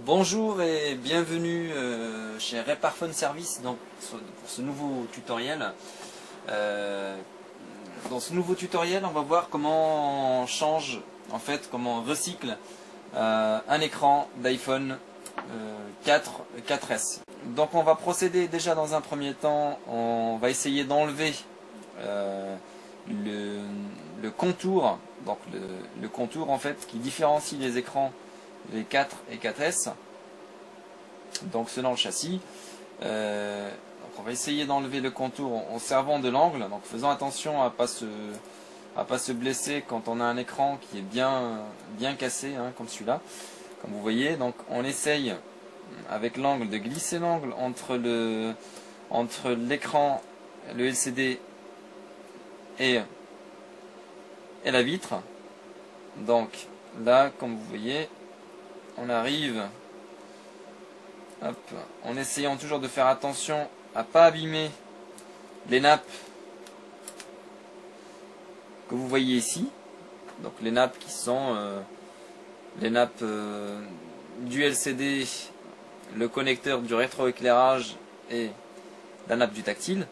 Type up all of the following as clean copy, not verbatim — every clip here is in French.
Bonjour et bienvenue chez Reparphone Service pour ce nouveau tutoriel. Dans ce nouveau tutoriel, on va voir comment on change, comment on recycle un écran d'iPhone 4S. Donc on va procéder déjà dans un premier temps, on va essayer d'enlever le contour, donc le contour en fait qui différencie les écrans les 4 et 4S, donc selon le châssis. Donc on va essayer d'enlever le contour en servant de l'angle, donc faisant attention à pas se blesser quand on a un écran qui est bien cassé, hein, comme celui-là, comme vous voyez. Donc on essaye avec l'angle de glisser l'angle entre l'écran, le LCD et la vitre. Donc là, comme vous voyez, on arrive, hop, en essayant toujours de faire attention à pas abîmer les nappes que vous voyez ici. Donc les nappes qui sont les nappes du LCD, le connecteur du rétroéclairage et la nappe du tactile.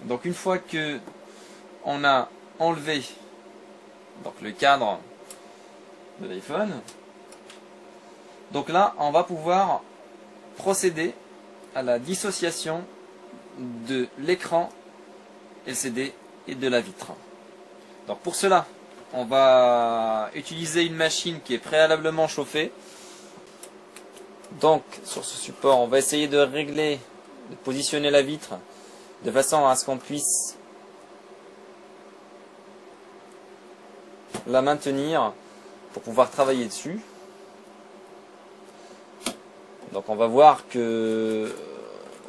Donc une fois que on a enlevé donc le cadre de l'iPhone, donc là on va pouvoir procéder à la dissociation de l'écran LCD et de la vitre. Donc pour cela, on va utiliser une machine qui est préalablement chauffée. Donc sur ce support, on va essayer de régler, de positionner la vitre de façon à ce qu'on puisse la maintenir pour pouvoir travailler dessus. Donc on va voir que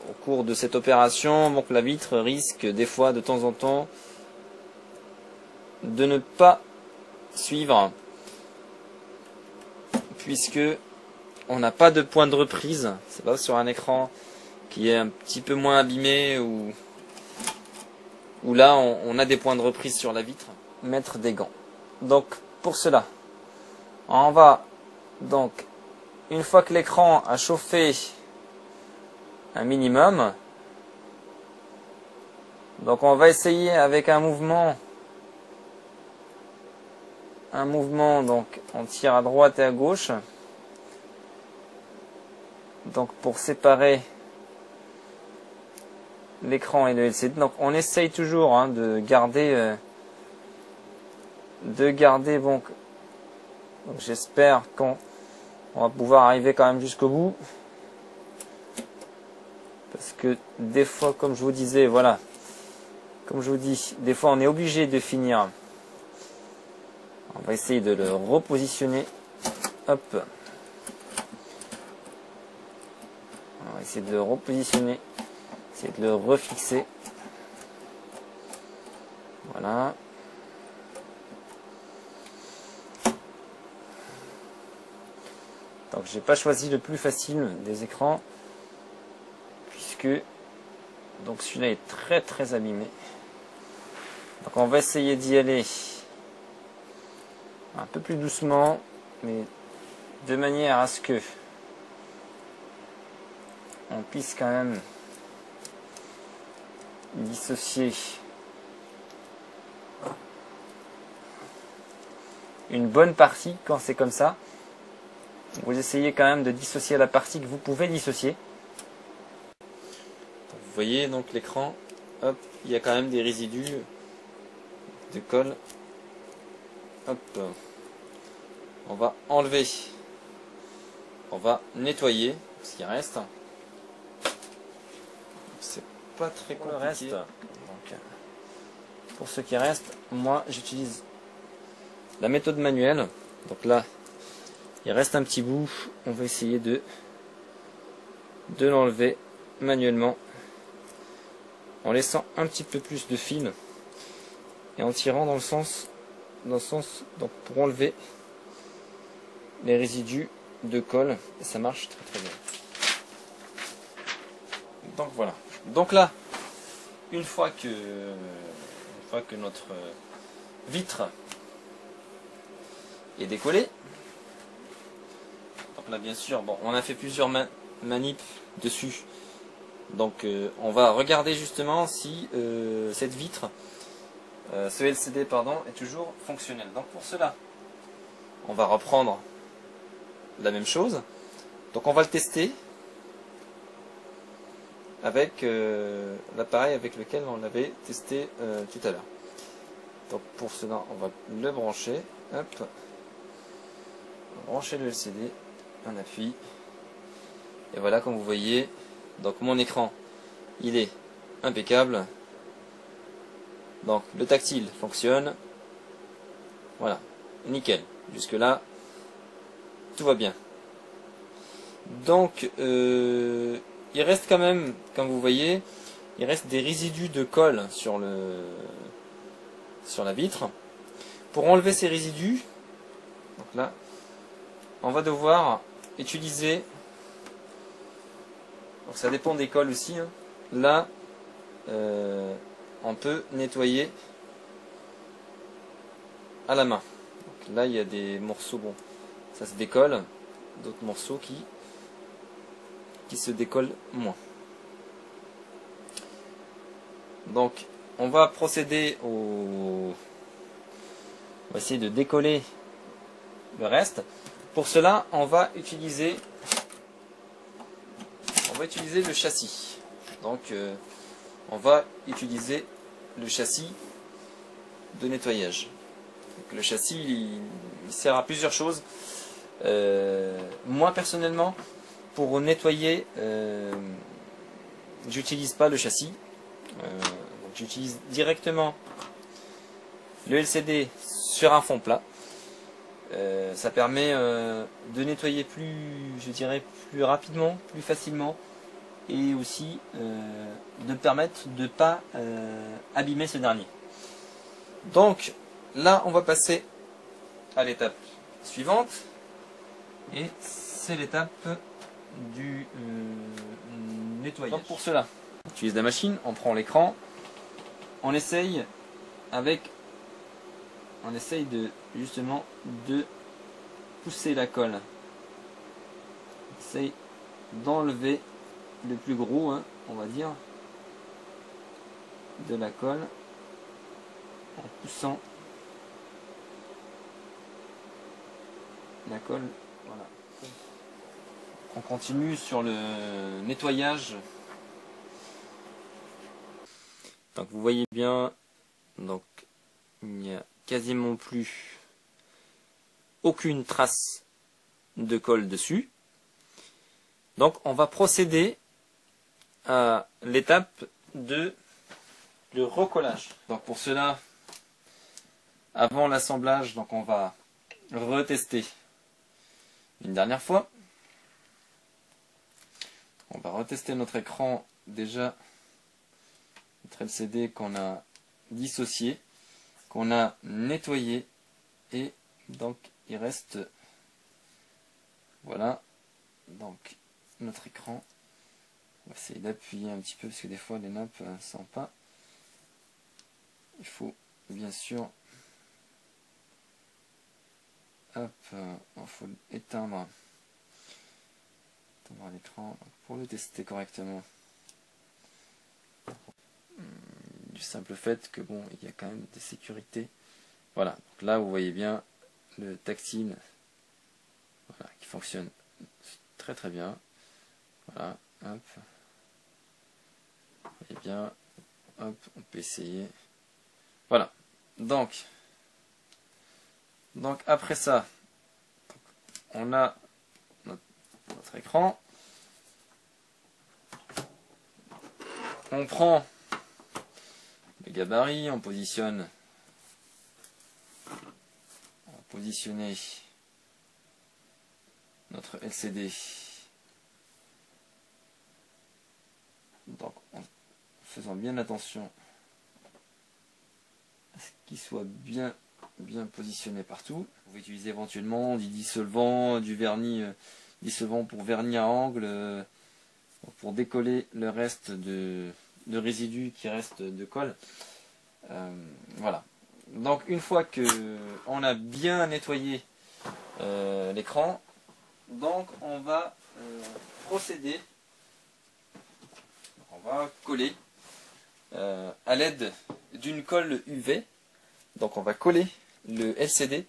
au cours de cette opération, donc la vitre risque des fois de temps en temps de ne pas suivre, puisque on n'a pas de point de reprise. C'est pas sur un écran qui est un petit peu moins abîmé ou là on a des points de reprise sur la vitre. Mettre des gants. Donc pour cela, on va donc, une fois que l'écran a chauffé un minimum, donc on va essayer avec un mouvement, donc on tire à droite et à gauche, donc pour séparer l'écran et le LCD. Donc on essaye toujours, hein, de garder bon, j'espère qu'on va pouvoir arriver quand même jusqu'au bout, parce que des fois, comme je vous disais, voilà, comme je vous dis, des fois on est obligé de finir. On va essayer de le repositionner. Hop, on va essayer de le repositionner, essayer de le refixer. Voilà. Donc j'ai pas choisi le plus facile des écrans, puisque donc celui-là est très abîmé. Donc on va essayer d'y aller un peu plus doucement, mais de manière à ce que on puisse quand même dissocier une bonne partie. Quand c'est comme ça, vous essayez quand même de dissocier la partie que vous pouvez dissocier. Vous voyez donc l'écran, hop, il y a quand même des résidus de colle. Hop, on va enlever, on va nettoyer ce qui reste. C'est pas très compliqué. Le reste, donc, pour ce qui reste, moi j'utilise la méthode manuelle. Donc là, il reste un petit bout, on va essayer de l'enlever manuellement, en laissant un petit peu plus de fil et en tirant dans le sens donc pour enlever les résidus de colle, et ça marche très bien. Donc voilà. Donc là, une fois que notre vitre est décollée, Donc là bien sûr, bon, on a fait plusieurs manips dessus. Donc on va regarder justement si cette vitre, ce LCD pardon, est toujours fonctionnel. Donc pour cela, on va reprendre la même chose. Donc on va le tester avec l'appareil avec lequel on l'avait testé tout à l'heure. Donc pour cela, on va le brancher. Hop. On va brancher le LCD. On appuie. Et voilà, comme vous voyez, donc mon écran, il est impeccable. Donc le tactile fonctionne. Voilà, nickel. Jusque là, tout va bien. Donc il reste quand même, comme vous voyez, il reste des résidus de colle sur la vitre. Pour enlever ces résidus, donc là, on va devoir utiliser, donc ça dépend des colles aussi, hein. Là on peut nettoyer à la main. Donc là il y a des morceaux, bon ça se décolle, d'autres morceaux qui se décollent moins. Donc on va procéder on va essayer de décoller le reste. Pour cela on va utiliser le châssis. Donc on va utiliser le châssis de nettoyage. Donc, le châssis il sert à plusieurs choses. Moi personnellement, pour nettoyer, j'utilise pas le châssis. J'utilise directement le LCD sur un fond plat. Ça permet de nettoyer je dirais plus rapidement, plus facilement, et aussi de permettre de ne pas abîmer ce dernier. Donc là on va passer à l'étape suivante, et c'est l'étape du nettoyage. Donc pour cela, on utilise la machine, on prend l'écran, on essaye justement de pousser la colle. On essaye d'enlever le plus gros, hein, on va dire, de la colle en poussant la colle. Voilà. On continue sur le nettoyage. Donc vous voyez bien, donc il n'y a quasiment plus aucune trace de colle dessus. Donc on va procéder à l'étape de recollage. Donc pour cela, avant l'assemblage, donc on va retester une dernière fois. On va retester notre écran, déjà notre LCD qu'on a dissocié, qu'on a nettoyé, et donc il reste, voilà, donc notre écran. On va essayer d'appuyer un petit peu parce que des fois les nappes ne sont pas. Il faut bien sûr, hop, il faut éteindre l'écran pour le tester correctement. Du simple fait que bon, il y a quand même des sécurités. Voilà, donc là vous voyez bien le tactile, voilà, qui fonctionne très très bien. Voilà, hop, vous voyez bien, hop, on peut essayer. Voilà, donc après ça, on a notre écran. On prend le gabarit, on va positionner notre LCD. Donc en faisant bien attention à ce qu'il soit bien positionné partout. Vous pouvez utiliser éventuellement du dissolvant, du vernis dissolvant pour vernis à angle, pour décoller le reste de résidus qui restent de colle. Voilà. Donc une fois que on a bien nettoyé l'écran, Donc on va procéder, on va coller à l'aide d'une colle UV. Donc on va coller le LCD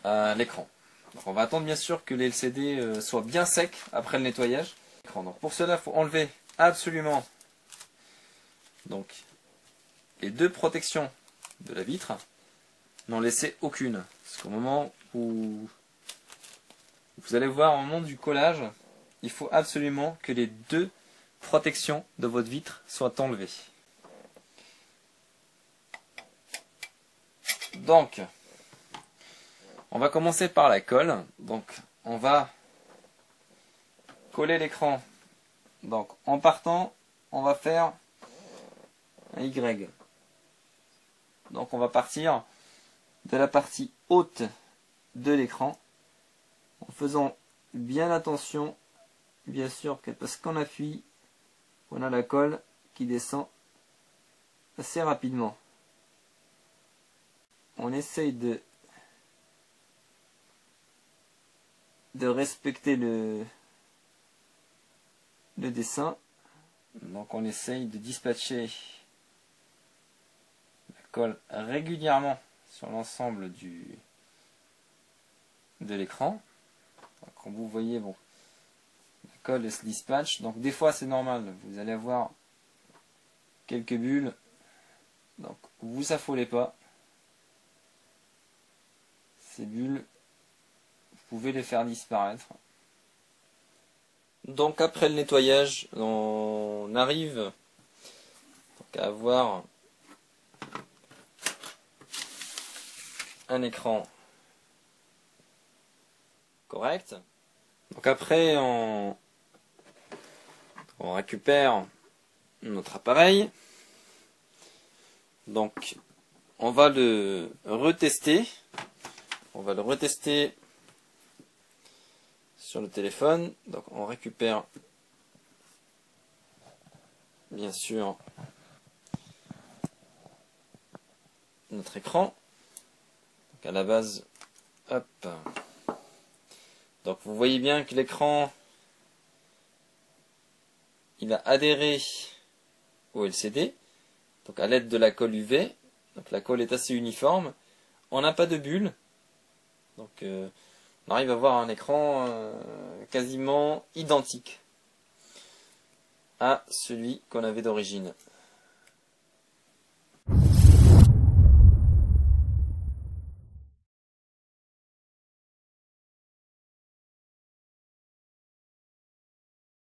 à l'écran. Donc on va attendre bien sûr que les LCD soient bien secs après le nettoyage. Donc pour cela, il faut enlever absolument donc les deux protections de la vitre, n'en laisser aucune. Parce qu'au moment où vous allez voir au moment du collage, il faut absolument que les deux protections de votre vitre soient enlevées. Donc, on va commencer par la colle. Donc, on va coller l'écran. Donc, en partant, on va faire un Y. Donc, on va partir de la partie haute de l'écran en faisant bien attention, bien sûr, que parce qu'on appuie, on a la colle qui descend assez rapidement. On essaye de respecter le dessin. Donc on essaye de dispatcher la colle régulièrement sur l'ensemble de l'écran. Comme vous voyez, bon, la colle elle se dispatche. Donc des fois c'est normal, vous allez avoir quelques bulles. Donc vous affolez pas. Ces bulles, vous pouvez les faire disparaître. Donc après le nettoyage, on arrive donc à avoir un écran correct. Donc après on récupère notre appareil. Donc on va le retester. On va le retester sur le téléphone. Donc on récupère bien sûr notre écran. Donc à la base, hop. Donc vous voyez bien que l'écran il a adhéré au LCD. Donc à l'aide de la colle UV. Donc la colle est assez uniforme. On n'a pas de bulle. Donc on arrive à avoir un écran quasiment identique à celui qu'on avait d'origine.